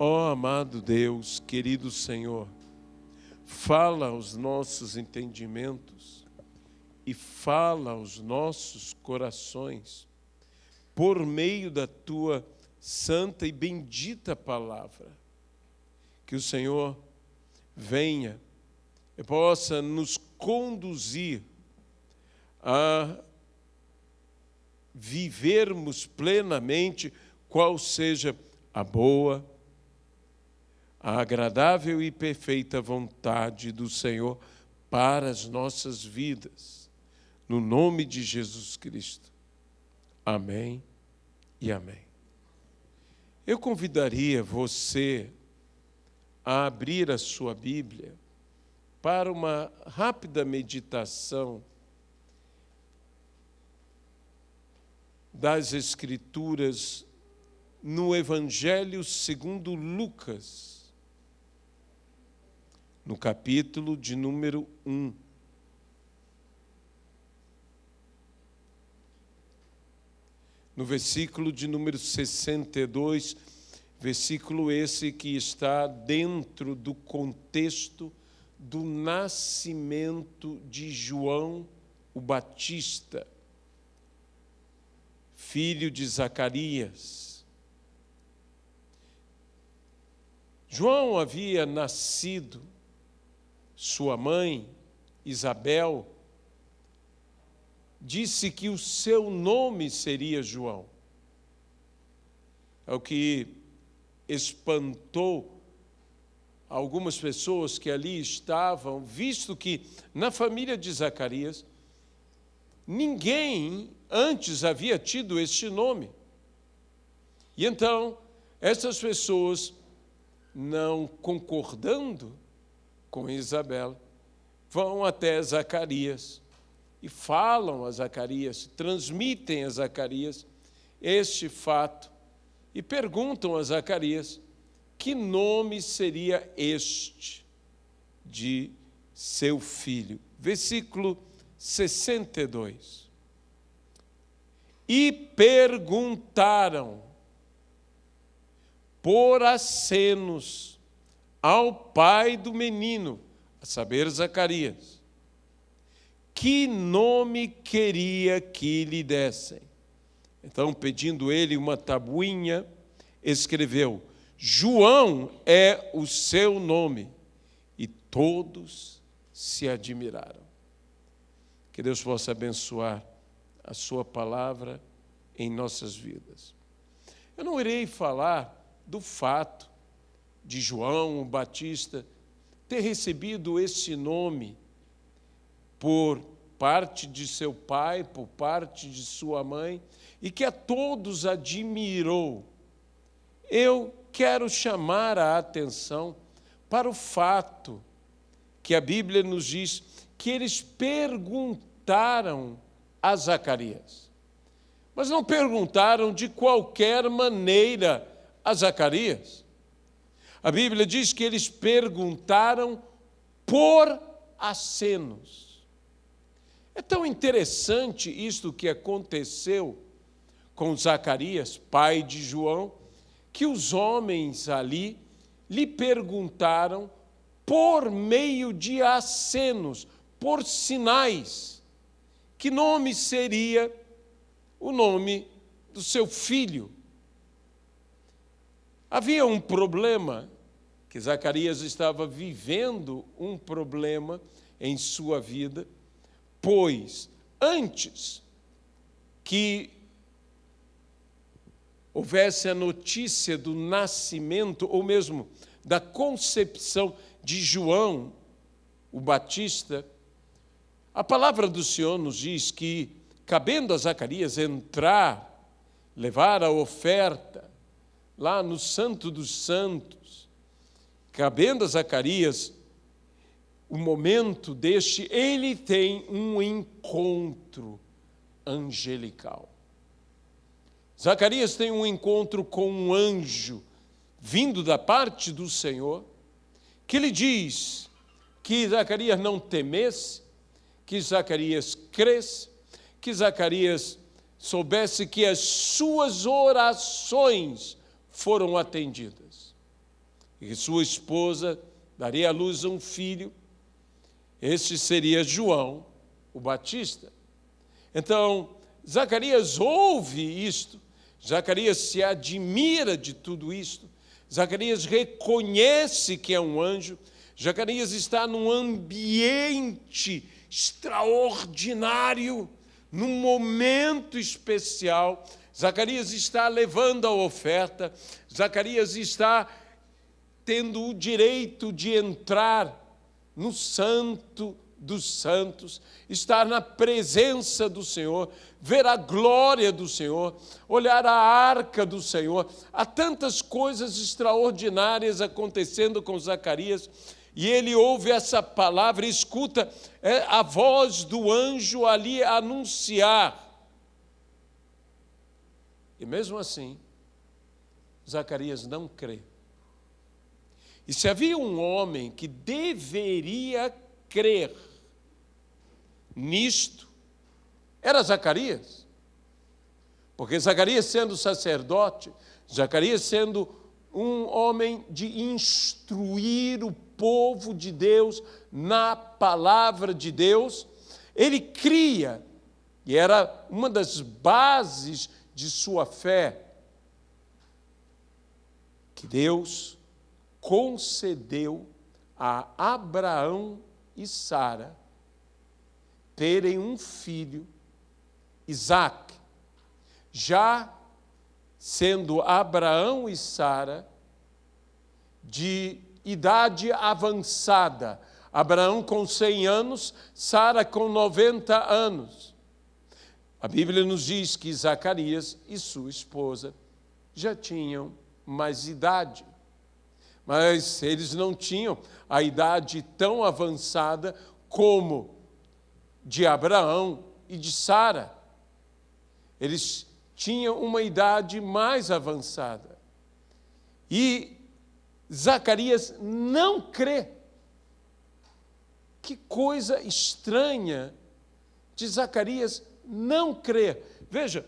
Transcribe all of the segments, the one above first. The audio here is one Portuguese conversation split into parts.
Ó amado Deus, querido Senhor, fala aos nossos entendimentos e fala aos nossos corações por meio da Tua santa e bendita palavra. Que o Senhor venha e possa nos conduzir a vivermos plenamente qual seja a boa, a agradável e perfeita vontade do Senhor para as nossas vidas. No nome de Jesus Cristo. Amém e amém. Eu convidaria você a abrir a sua Bíblia para uma rápida meditação das Escrituras no Evangelho segundo Lucas, no capítulo de número 1. No versículo de número 62, versículo esse que está dentro do contexto do nascimento de João o Batista, filho de Zacarias. João havia nascido, sua mãe, Isabel, disse que o seu nome seria João. É o que espantou algumas pessoas que ali estavam, visto que na família de Zacarias, ninguém antes havia tido este nome. E então, essas pessoas, não concordando com Isabel, vão até Zacarias e falam a Zacarias, transmitem a Zacarias este fato e perguntam a Zacarias que nome seria este de seu filho. Versículo 62. E perguntaram por acenos ao pai do menino, a saber, Zacarias, que nome queria que lhe dessem. Então, pedindo ele uma tabuinha, escreveu: João é o seu nome. E todos se admiraram. Que Deus possa abençoar a sua palavra em nossas vidas. Eu não irei falar do fato de João o Batista ter recebido esse nome por parte de seu pai, por parte de sua mãe, e que a todos admirou. Eu quero chamar a atenção para o fato que a Bíblia nos diz que eles perguntaram a Zacarias. Mas não perguntaram de qualquer maneira a Zacarias. A Bíblia diz que eles perguntaram por acenos. É tão interessante isto que aconteceu com Zacarias, pai de João, que os homens ali lhe perguntaram por meio de acenos, por sinais, que nome seria o nome do seu filho. Havia um problema, que Zacarias estava vivendo um problema em sua vida, pois antes que houvesse a notícia do nascimento, ou mesmo da concepção de João o Batista, a palavra do Senhor nos diz que, cabendo a Zacarias entrar, levar a oferta lá no Santo dos Santos, cabendo a Zacarias o momento deste, ele tem um encontro angelical. Zacarias tem um encontro com um anjo vindo da parte do Senhor, que lhe diz que Zacarias não temesse, que Zacarias cresce, que Zacarias soubesse que as suas orações foram atendidas. e sua esposa daria à luz um filho. Este seria João, o Batista. Então, Zacarias ouve isto, Zacarias se admira de tudo isto, Zacarias reconhece que é um anjo, Zacarias está num ambiente extraordinário, num momento especial. Zacarias está levando a oferta, Zacarias está tendo o direito de entrar no Santo dos Santos, estar na presença do Senhor, ver a glória do Senhor, olhar a arca do Senhor. Há tantas coisas extraordinárias acontecendo com Zacarias, e ele ouve essa palavra, escuta a voz do anjo ali anunciar. E mesmo assim, Zacarias não crê. E se havia um homem que deveria crer nisto, era Zacarias. Porque Zacarias, sendo sacerdote, Zacarias sendo um homem de instruir o povo de Deus na palavra de Deus, ele cria, e era uma das bases de sua fé, que Deus concedeu a Abraão e Sara terem um filho, Isaque, já sendo Abraão e Sara de idade avançada. Abraão com 100 anos, Sara com 90 anos. A Bíblia nos diz que Zacarias e sua esposa já tinham mais idade, mas eles não tinham a idade tão avançada como de Abraão e de Sara. Eles tinham uma idade mais avançada. E Zacarias não crê. Que coisa estranha de Zacarias não crer. Veja,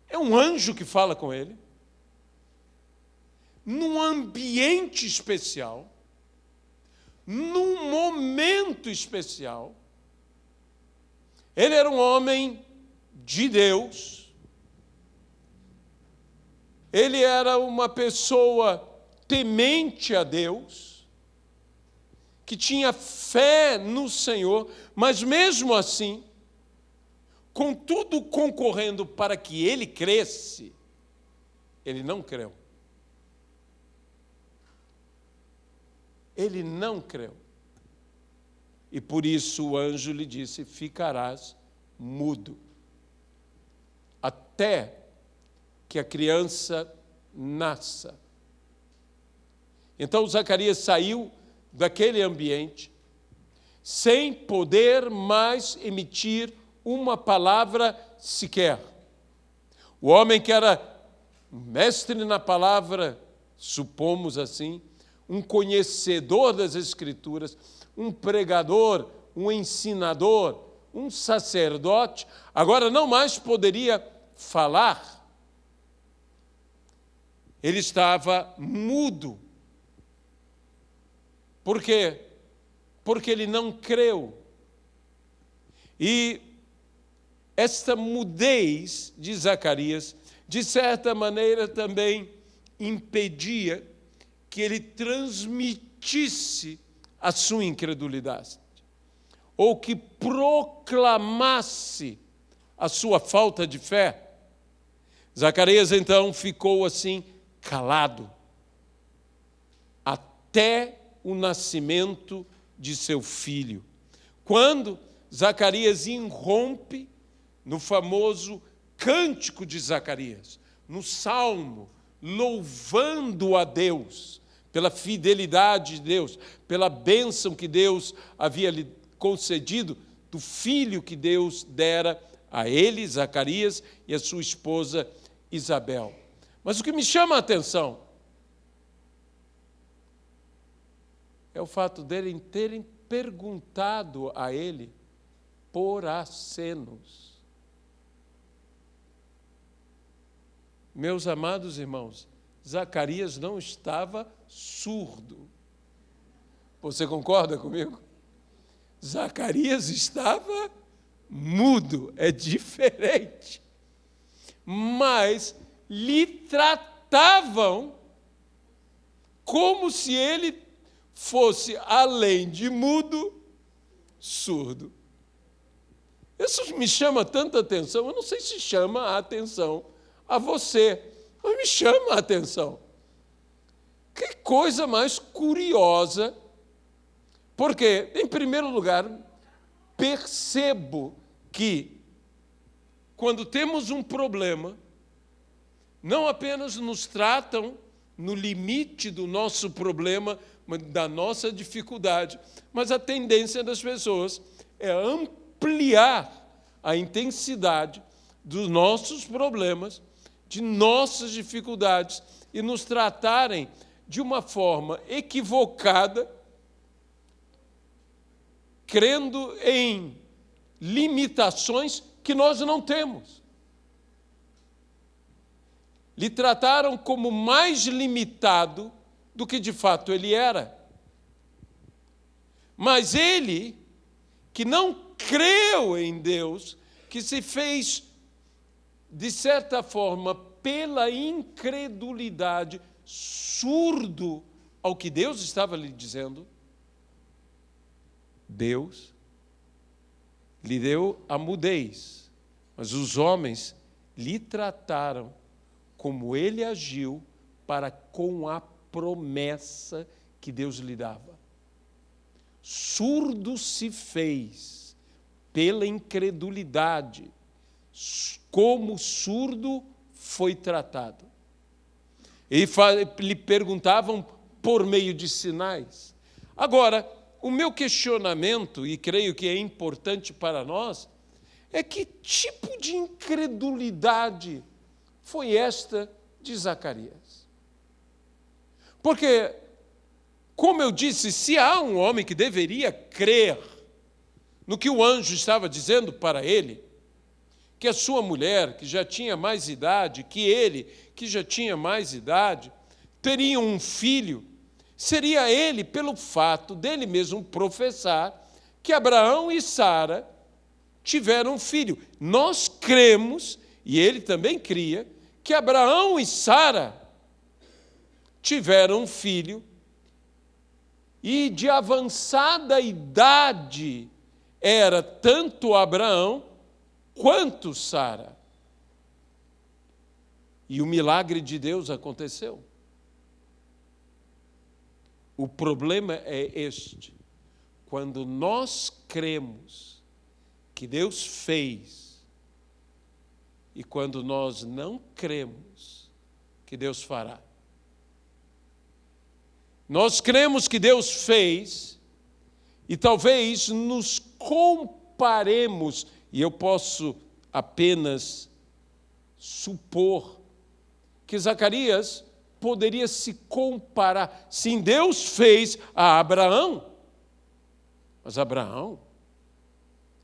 é um anjo que fala com ele, num ambiente especial, num momento especial. Ele era um homem de Deus, ele era uma pessoa temente a Deus, que tinha fé no Senhor, mas mesmo assim, com tudo concorrendo para que ele cresce, ele não creu. Ele não creu. E por isso o anjo lhe disse: ficarás mudo, até que a criança nasça. Então Zacarias saiu daquele ambiente, sem poder mais emitir uma palavra sequer. O homem que era mestre na palavra, supomos assim, um conhecedor das Escrituras, um pregador, um ensinador, um sacerdote, agora não mais poderia falar. Ele estava mudo. Por quê? Porque ele não creu. E esta mudez de Zacarias, de certa maneira, também impedia que ele transmitisse a sua incredulidade, ou que proclamasse a sua falta de fé. Zacarias, então, ficou assim, calado, até o nascimento de seu filho. Quando Zacarias irrompe no famoso cântico de Zacarias, no salmo, louvando a Deus pela fidelidade de Deus, pela bênção que Deus havia lhe concedido, do filho que Deus dera a ele, Zacarias, e a sua esposa Isabel. Mas o que me chama a atenção é o fato deles terem perguntado a ele por acenos. Meus amados irmãos, Zacarias não estava surdo. Você concorda comigo? Zacarias estava mudo, é diferente. Mas lhe tratavam como se ele fosse, além de mudo, surdo. Isso me chama tanta atenção, eu não sei se chama a atenção a você, mas me chama a atenção. Que coisa mais curiosa, porque, em primeiro lugar, percebo que, quando temos um problema, não apenas nos tratam no limite do nosso problema, da nossa dificuldade, mas a tendência das pessoas é ampliar a intensidade dos nossos problemas, de nossas dificuldades, e nos tratarem de uma forma equivocada, crendo em limitações que nós não temos. Lhe trataram como mais limitado do que de fato ele era. Mas ele, que não creu em Deus, que se fez, de certa forma, pela incredulidade, surdo ao que Deus estava lhe dizendo, Deus lhe deu a mudez, mas os homens lhe trataram como ele agiu para com a promessa que Deus lhe dava. Surdo se fez pela incredulidade, como surdo foi tratado. E lhe perguntavam por meio de sinais. Agora, o meu questionamento, e creio que é importante para nós, é que tipo de incredulidade foi esta de Zacarias? Porque, como eu disse, se há um homem que deveria crer no que o anjo estava dizendo para ele, que a sua mulher, que já tinha mais idade, que ele, que já tinha mais idade, teriam um filho, seria ele pelo fato dele mesmo professar que Abraão e Sara tiveram um filho. Nós cremos, e ele também cria, que Abraão e Sara tiveram um filho, e de avançada idade era tanto Abraão quanto Sara. E o milagre de Deus aconteceu. O problema é este: quando nós cremos que Deus fez e quando nós não cremos que Deus fará. Nós cremos que Deus fez e talvez nos comparemos, e eu posso apenas supor que Zacarias poderia se comparar. Sim, Deus fez a Abraão, mas Abraão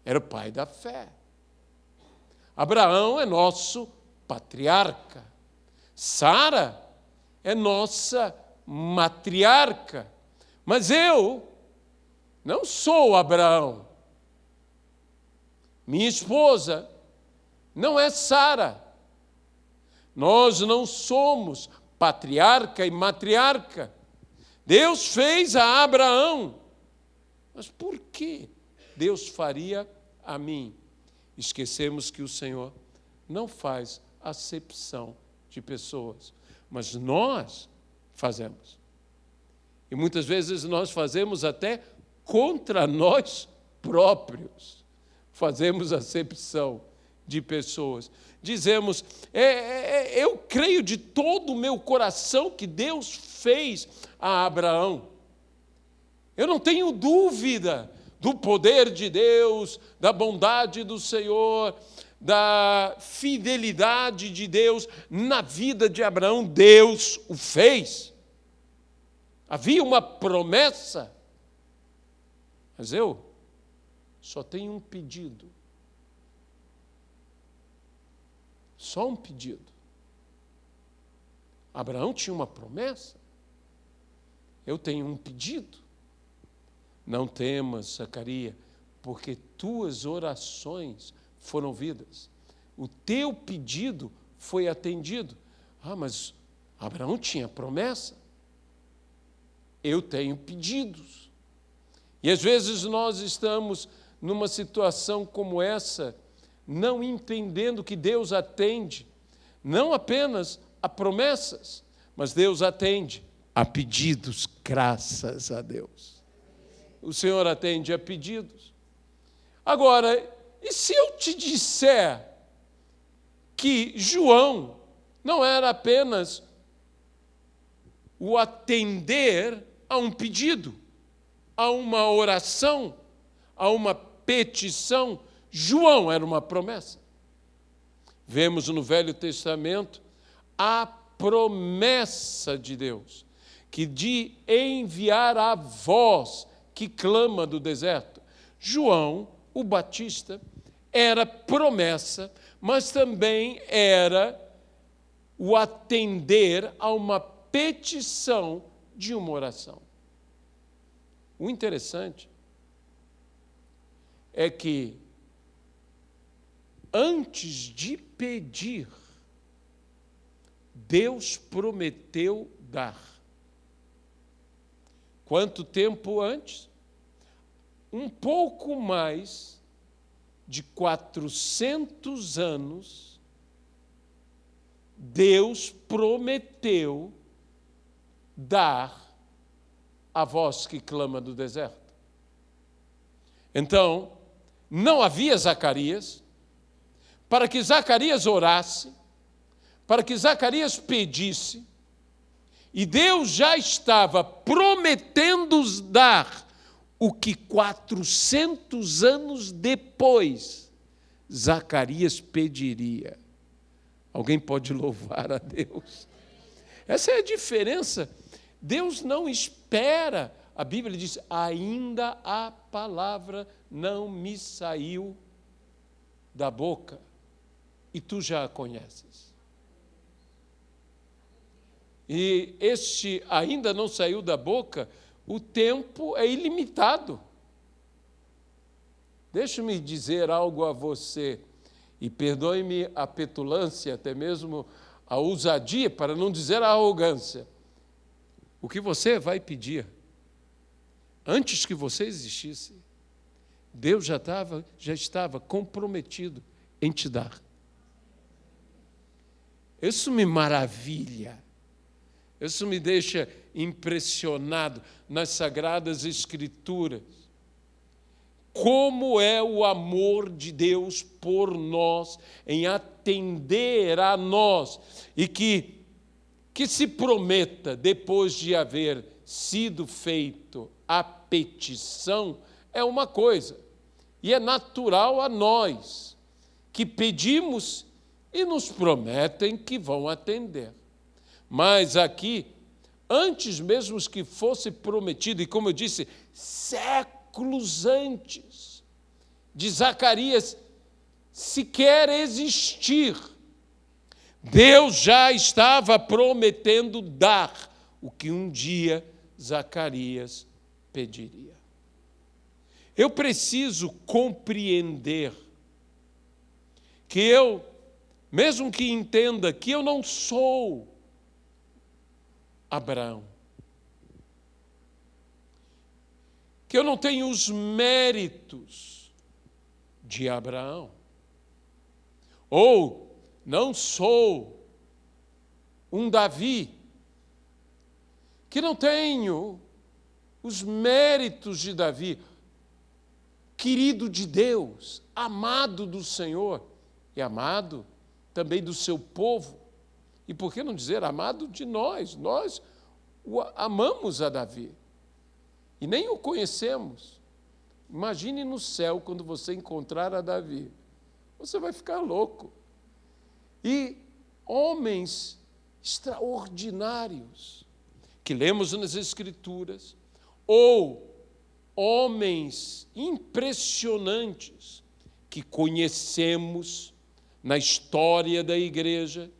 era o pai da fé. Abraão é nosso patriarca. Sara é nossa matriarca. Mas eu não sou Abraão. Minha esposa não é Sara. Nós não somos patriarca e matriarca. Deus fez a Abraão. Mas por que Deus faria a mim? Esquecemos que o Senhor não faz acepção de pessoas, mas nós fazemos. E muitas vezes nós fazemos até contra nós próprios. Fazemos acepção de pessoas. Dizemos, eu creio de todo o meu coração que Deus fez a Abraão. Eu não tenho dúvida do poder de Deus, da bondade do Senhor, da fidelidade de Deus na vida de Abraão. Deus o fez. Havia uma promessa. Mas eu só tenho um pedido. Só um pedido. Abraão tinha uma promessa. Eu tenho um pedido. Não temas, Zacarias, porque tuas orações foram ouvidas. O teu pedido foi atendido. Mas Abraão tinha promessa. Eu tenho pedidos. E às vezes nós estamos numa situação como essa, não entendendo que Deus atende, não apenas a promessas, mas Deus atende a pedidos, graças a Deus. O Senhor atende a pedidos. Agora, e se eu te disser que João não era apenas o atender a um pedido, a uma oração, a uma petição? João era uma promessa. Vemos no Velho Testamento a promessa de Deus, que de enviar a voz que clama do deserto. João, o Batista, era promessa, mas também era o atender a uma petição de uma oração. O interessante é que, antes de pedir, Deus prometeu dar. Quanto tempo antes? Um pouco mais de 400 anos, Deus prometeu dar a voz que clama do deserto. Então, não havia Zacarias, para que Zacarias orasse, para que Zacarias pedisse, e Deus já estava prometendo dar o que 400 anos depois Zacarias pediria. Alguém pode louvar a Deus? Essa é a diferença. Deus não espera. A Bíblia diz, ainda a palavra não me saiu da boca, e tu já a conheces. E este ainda não saiu da boca, o tempo é ilimitado. Deixa-me dizer algo a você, e perdoe-me a petulância, até mesmo a ousadia, para não dizer a arrogância. O que você vai pedir, antes que você existisse, Deus já estava comprometido em te dar. Isso me maravilha. Isso me deixa impressionado nas Sagradas Escrituras. Como é o amor de Deus por nós, em atender a nós, e que se prometa, depois de haver sido feito a petição, é uma coisa, e é natural a nós, que pedimos e nos prometem que vão atender. Mas aqui, antes mesmo que fosse prometido, e como eu disse, séculos antes de Zacarias sequer existir, Deus já estava prometendo dar o que um dia Zacarias pediria. Eu preciso compreender que eu, mesmo que entenda que eu não sou Abraão, que eu não tenho os méritos de Abraão, ou não sou um Davi, que não tenho os méritos de Davi, querido de Deus, amado do Senhor e amado também do seu povo. E por que não dizer amado de nós? Nós amamos a Davi e nem o conhecemos. Imagine no céu quando você encontrar a Davi. Você vai ficar louco. E homens extraordinários que lemos nas Escrituras, ou homens impressionantes que conhecemos na história da igreja,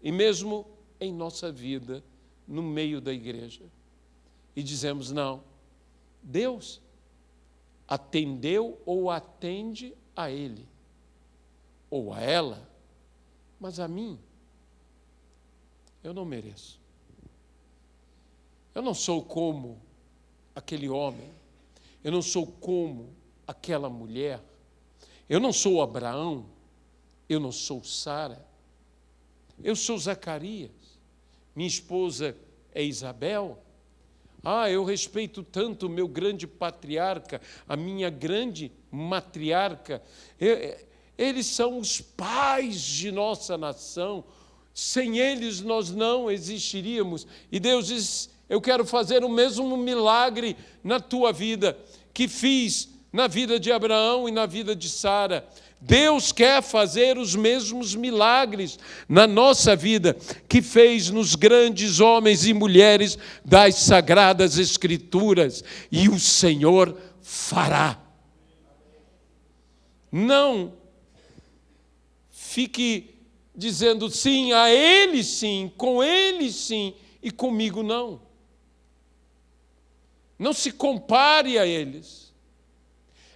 e mesmo em nossa vida, no meio da igreja. E dizemos, não, Deus atendeu ou atende a ele, ou a ela, mas a mim, eu não mereço. Eu não sou como aquele homem, eu não sou como aquela mulher, eu não sou Abraão, eu não sou Sara, eu sou Zacarias, minha esposa é Isabel. Eu respeito tanto o meu grande patriarca, a minha grande matriarca. Eles são os pais de nossa nação. Sem eles nós não existiríamos. E Deus diz, eu quero fazer o mesmo milagre na tua vida que fiz na vida de Abraão e na vida de Sara. Deus quer fazer os mesmos milagres na nossa vida que fez nos grandes homens e mulheres das Sagradas Escrituras. E o Senhor fará. Não fique dizendo sim a Ele sim, com Ele sim e comigo não. Não se compare a eles.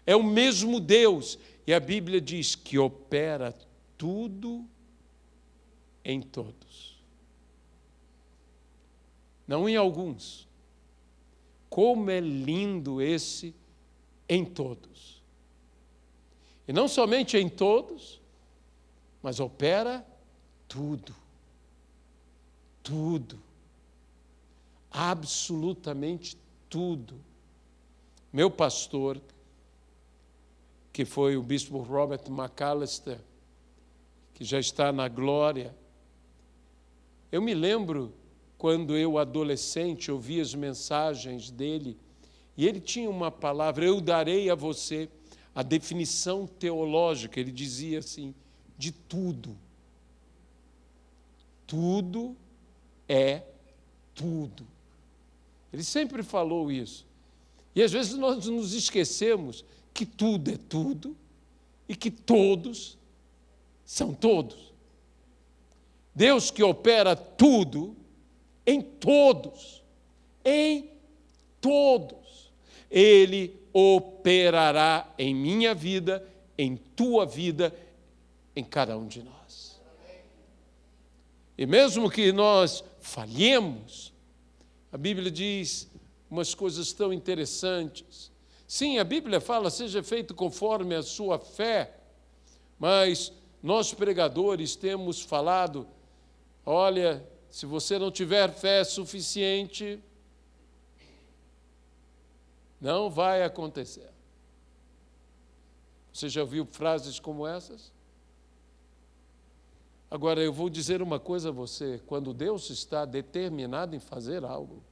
É o mesmo Deus. E a Bíblia diz que opera tudo em todos. Não em alguns. Como é lindo esse em todos. E não somente em todos, mas opera tudo. Tudo. Absolutamente tudo. Meu pastor, que foi o bispo Robert McAllister, que já está na glória. Eu me lembro, quando eu, adolescente, ouvi as mensagens dele, e ele tinha uma palavra, eu darei a você a definição teológica, ele dizia assim, de tudo. Tudo é tudo. Ele sempre falou isso. E às vezes nós nos esquecemos que tudo é tudo e que todos são todos. Deus que opera tudo em todos, Ele operará em minha vida, em tua vida, em cada um de nós. E mesmo que nós falhemos, a Bíblia diz umas coisas tão interessantes. Sim, a Bíblia fala, seja feito conforme a sua fé, mas nós pregadores temos falado, olha, se você não tiver fé suficiente, não vai acontecer. Você já ouviu frases como essas? Agora, eu vou dizer uma coisa a você, quando Deus está determinado em fazer algo,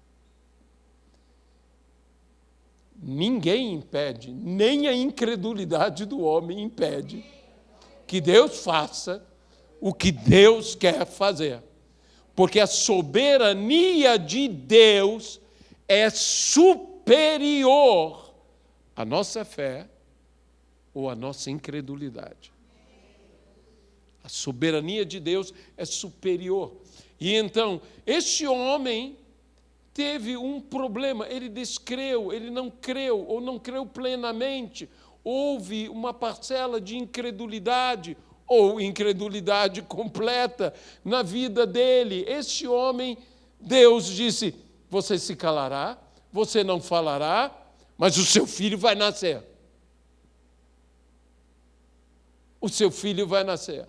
ninguém impede, nem a incredulidade do homem impede que Deus faça o que Deus quer fazer. Porque a soberania de Deus é superior à nossa fé ou à nossa incredulidade. A soberania de Deus é superior. E então, este homem teve um problema, ele descreu, ele não creu, ou não creu plenamente. Houve uma parcela de incredulidade, ou incredulidade completa na vida dele. Este homem, Deus disse, você se calará, você não falará, mas o seu filho vai nascer. O seu filho vai nascer.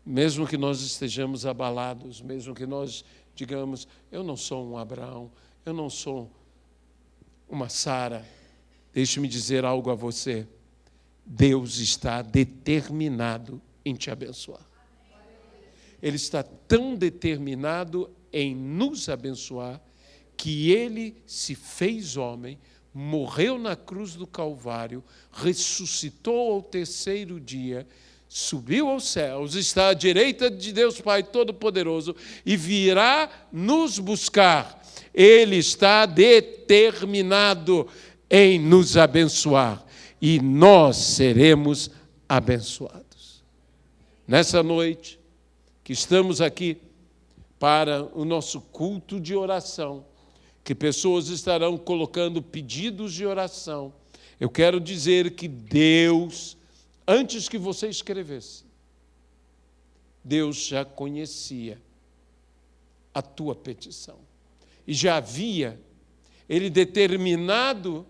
Mesmo que nós estejamos abalados, mesmo que nós digamos, eu não sou um Abraão, eu não sou uma Sara, deixe-me dizer algo a você, Deus está determinado em te abençoar. Ele está tão determinado em nos abençoar, que Ele se fez homem, morreu na cruz do Calvário, ressuscitou ao terceiro dia, subiu aos céus, está à direita de Deus Pai Todo-Poderoso e virá nos buscar. Ele está determinado em nos abençoar e nós seremos abençoados. nessa noite, que estamos aqui para o nosso culto de oração, que pessoas estarão colocando pedidos de oração. Eu quero dizer que Deus, antes que você escrevesse, Deus já conhecia a tua petição. E já havia Ele determinado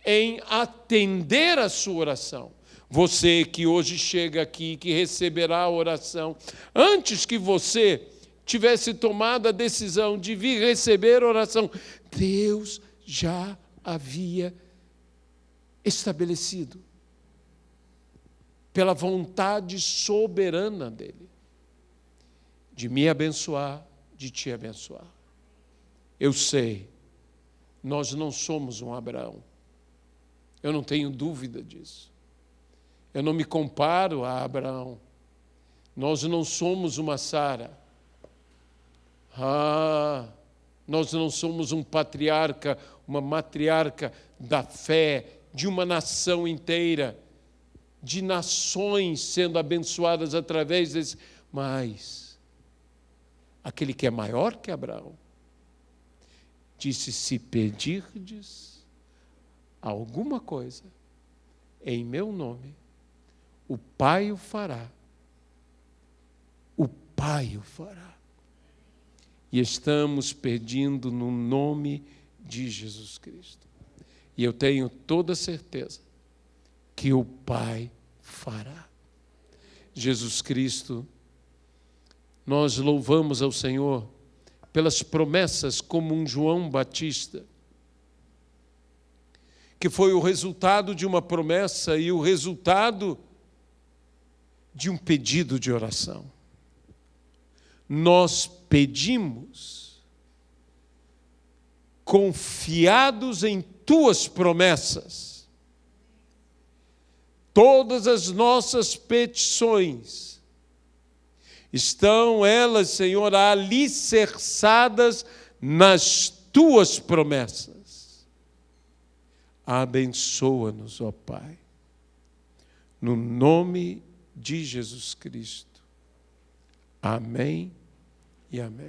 em atender a sua oração. Você que hoje chega aqui, que receberá a oração, antes que você tivesse tomado a decisão de vir receber a oração, Deus já havia estabelecido, pela vontade soberana dele, de me abençoar, de te abençoar. Eu sei, nós não somos um Abraão. Eu não tenho dúvida disso. Eu não me comparo a Abraão. Nós não somos uma Sara. Nós não somos um patriarca, uma matriarca da fé, de uma nação inteira, de nações sendo abençoadas através desse. Mas aquele que é maior que Abraão disse: se pedirdes alguma coisa em meu nome, o Pai o fará. O Pai o fará. E estamos pedindo no nome de Jesus Cristo. E eu tenho toda certeza que o Pai fará. Jesus Cristo, nós louvamos ao Senhor pelas promessas, como um João Batista, que foi o resultado de uma promessa e o resultado de um pedido de oração. Nós pedimos confiados em tuas promessas. Todas as nossas petições estão elas, Senhor, alicerçadas nas tuas promessas. Abençoa-nos, ó Pai, no nome de Jesus Cristo. Amém e amém.